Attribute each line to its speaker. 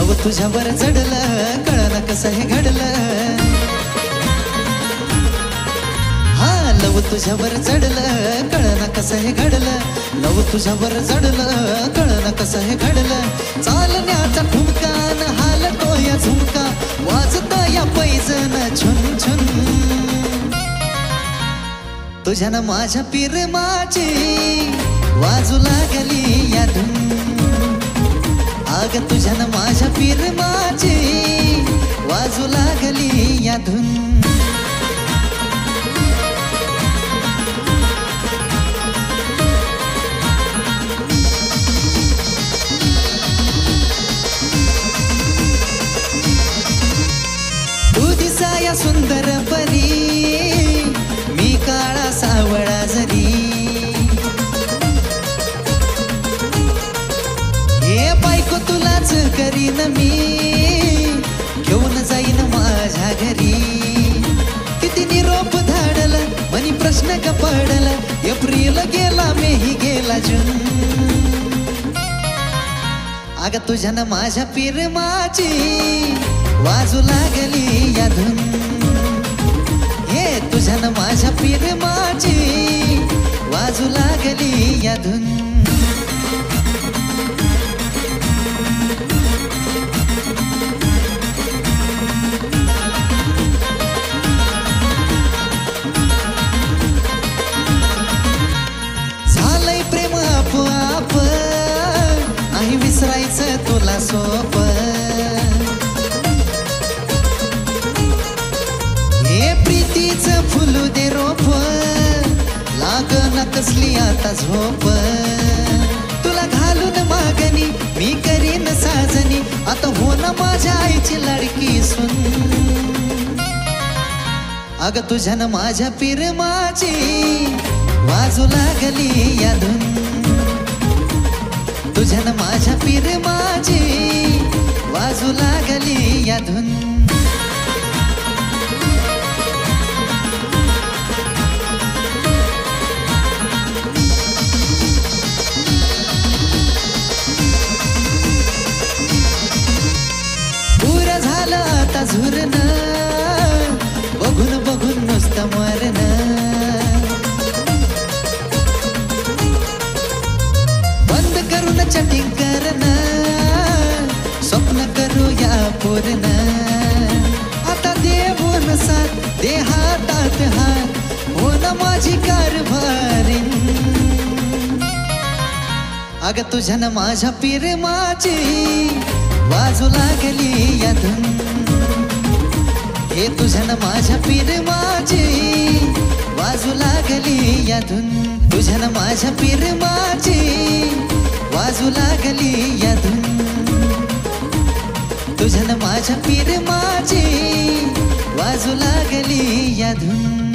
Speaker 1: लव तुझ्यावर जडलं कळना कसं हे घडलं हा लव तुझ्यावर जडलं कळना कसं हे घडलं लव तुझ्यावर जडलं कळना कसं हे घडलं चालण्याचा ठुमकान हालतो या झुमका वाजता या पैजन छुन छुन तुझ्यानं माझ्या पिरमाची वाजू लागली या धुन अग तुझ्यानं माझ्या पिरमाची वाजू लागली या धुन तू दिसाया सुंदर परी मी काळा सावळा जरी हे बायको तुलाच करीन मी घेऊन जाईन माझ्या घरी किती निरोप धाडला मनी प्रश्न का पडला एप्रिल गेला मेही गेला जून अग तुझ्यानं माझ्या पिरमाची वाजू लागली या धुन हे तुझ्यानं माझ्या पिरमाची वाजू लागली या धुन झालंय प्रेम आपोआप आणि विसरायचं तुला सोप हे प्रीतीचं फुलू दे रोप लागना कसली आता झोप तुला घालून मागणी मी करीन साजनी आता हो ना माझ्या आईची लाडकी सुन अग तुझ्यानं माझ्या पिरमाची वाजू लागली या धुन तुझ्यानं माझ्या पिरमाची वाजू लागली या धुन पुरं झालं आता झुरणं बघून बघून नुसतं मरणं बंद करून चॅटिंग करणं स्वप्न करूया पूर्ण आता देऊन साथ दे हातात हात हो ना माझी कारभारीन अग तुझ्यानं माझ्या पिरमाची वाजू लागली या धुन हे तुझ्यानं माझ्या पिरमाची वाजू लागली या धुन तुझ्यानं माझ्या पिरमाची वाजू लागली या धुन तुझ्यानं माझ्या पिरमाची वाजू लागली या धुन